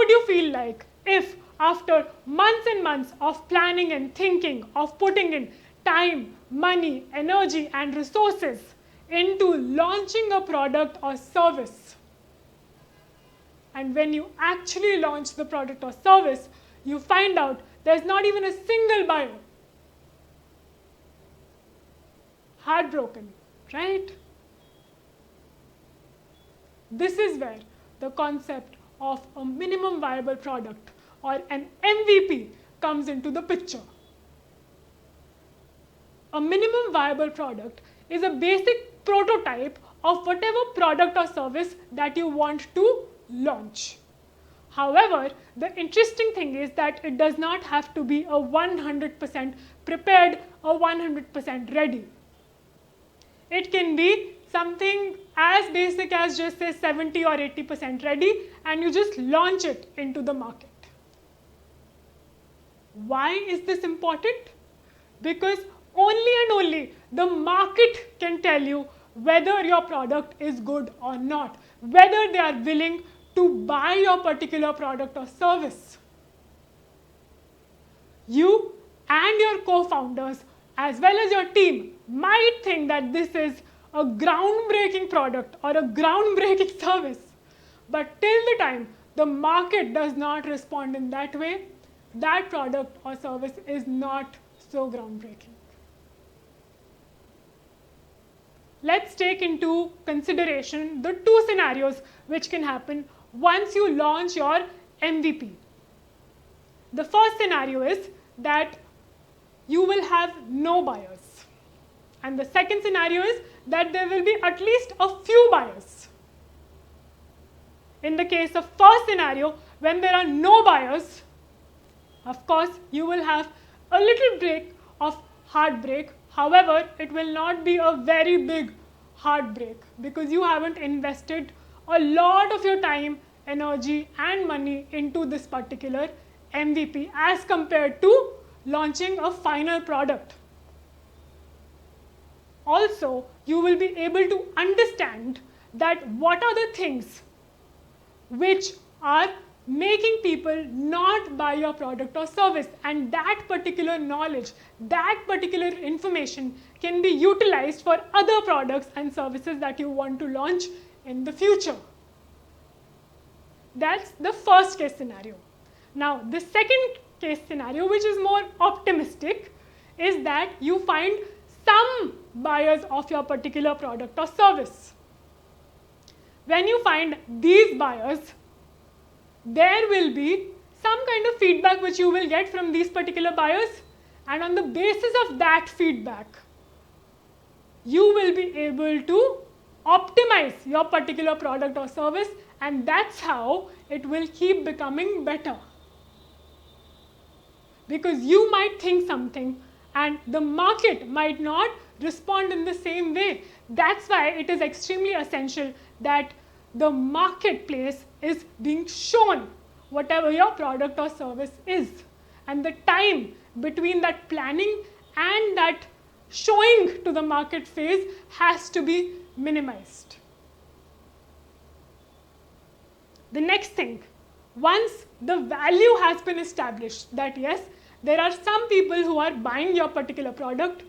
would you feel like if after months and months of planning and thinking, of putting in time, money, energy, and resources into launching a product or service, and when you actually launch the product or service, you find out there's not even a single buyer? Heartbroken, right? This is where the concept of a minimum viable product or an MVP comes into the picture. A minimum viable product is a basic prototype of whatever product or service that you want to launch. However, the interesting thing is that it does not have to be a 100% prepared or 100% ready. It can be something as basic as just say 70 or 80% ready, and you just launch it into the market. Why is this important? Because only and only the market can tell you whether your product is good or not, whether they are willing to buy your particular product or service. You and your co-founders as well as your team might think that this is a groundbreaking product or a groundbreaking service, but till the time the market does not respond in that way, that product or service is not so groundbreaking. Let's take into consideration the two scenarios which can happen once you launch your MVP. The first scenario is that you will have no buyers. And the second scenario is that there will be at least a few buyers. In the case of first scenario, when there are no buyers, of course, you will have a little break of heartbreak. However, it will not be a very big heartbreak because you haven't invested a lot of your time, energy, and money into this particular MVP as compared to launching a final product. Also, you will be able to understand that what are the things which are making people not buy your product or service, and that particular knowledge, that particular information can be utilized for other products and services that you want to launch in the future. That's the first case scenario. Now, the second case scenario, which is more optimistic, is that you find some buyers of your particular product or service. When you find these buyers, there will be some kind of feedback which you will get from these particular buyers, and on the basis of that feedback, you will be able to optimize your particular product or service, and that's how it will keep becoming better. Because you might think something and the market might not respond in the same way. That's why it is extremely essential that the marketplace is being shown whatever your product or service is. And the time between that planning and that showing to the market phase has to be minimized. The next thing, once the value has been established that yes, there are some people who are buying your particular product,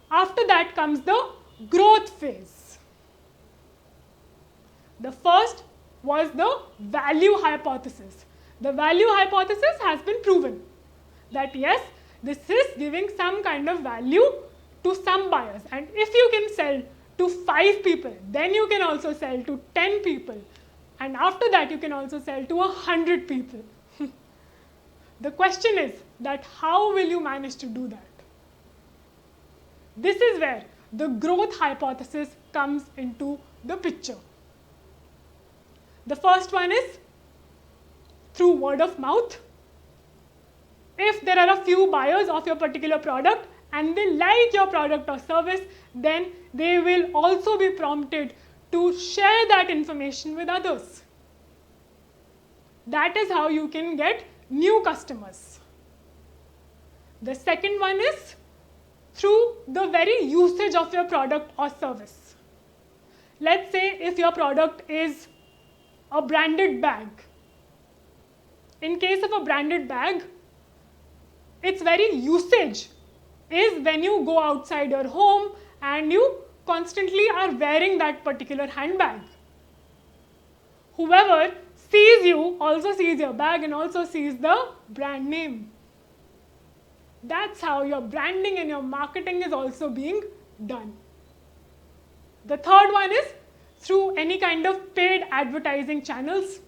after that comes the growth phase. The first was the value hypothesis. The value hypothesis has been proven that yes, this is giving some kind of value to some buyers, and if you can sell to 5 people, then you can also sell to 10 people, and after that you can also sell to 100 people. The question is that how will you manage to do that? This is where the growth hypothesis comes into the picture. The first one is through word of mouth. If there are a few buyers of your particular product and they like your product or service, then they will also be prompted to share that information with others. That is how you can get new customers. The second one is through the very usage of your product or service. Let's say if your product is a branded bag, in case of a branded bag, its very usage is when you go outside your home and you constantly are wearing that particular handbag. Whoever sees you also sees your bag and also sees the brand name. That's how your branding and your marketing is also being done. The third one is through any kind of paid advertising channels.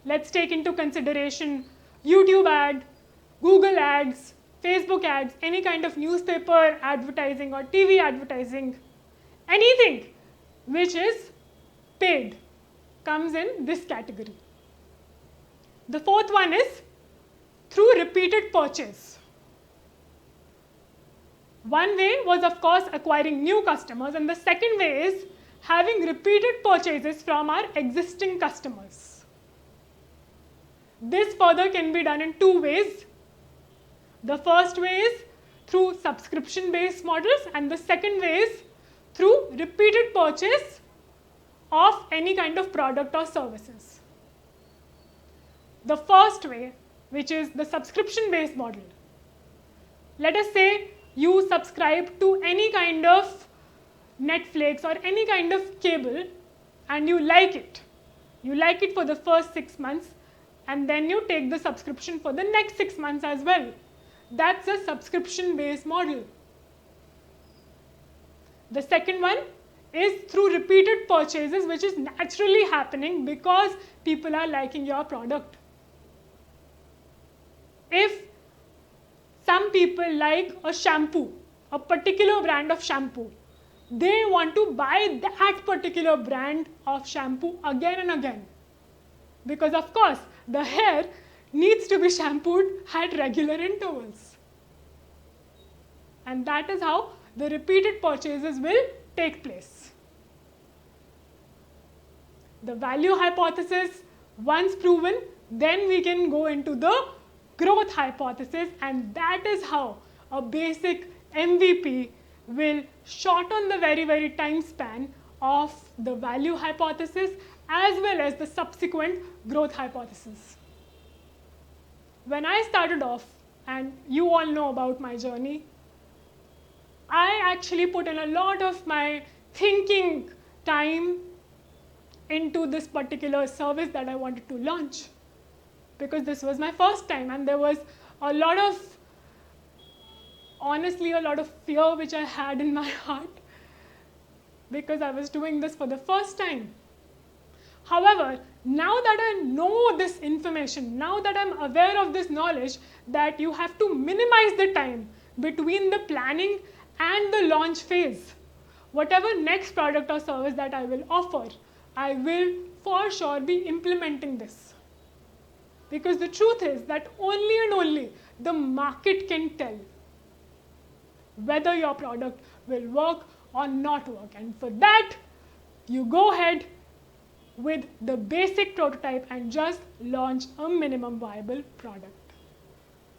Let's take into consideration YouTube ad, Google ads, Facebook ads, any kind of newspaper advertising or TV advertising. Anything which is paid comes in this category. The fourth one is through repeated purchase. One way was, of course, acquiring new customers, and the second way is having repeated purchases from our existing customers. This further can be done in two ways. The first way is through subscription-based models, and the second way is through repeated purchase of any kind of product or services. The first way, which is the subscription-based model. Let us say you subscribe to any kind of Netflix or any kind of cable and you like it. You like it for the first 6 months and then you take the subscription for the next 6 months as well. That's a subscription-based model. The second one is through repeated purchases, which is naturally happening because people are liking your product. If some people like a shampoo, a particular brand of shampoo, they want to buy that particular brand of shampoo again and again. Because of course, the hair needs to be shampooed at regular intervals. And that is how the repeated purchases will take place. The value hypothesis, once proven, then we can go into the growth hypothesis, and that is how a basic MVP will shorten the very, very time span of the value hypothesis as well as the subsequent growth hypothesis. When I started off, and you all know about my journey, I actually put in a lot of my thinking time into this particular service that I wanted to launch, because this was my first time and there was a lot of, honestly, a lot of fear which I had in my heart because I was doing this for the first time. However, now that I know this information, now that I'm aware of this knowledge that you have to minimize the time between the planning and the launch phase, whatever next product or service that I will offer, I will for sure be implementing this. Because the truth is that only and only the market can tell whether your product will work or not work. And for that, you go ahead with the basic prototype and just launch a minimum viable product.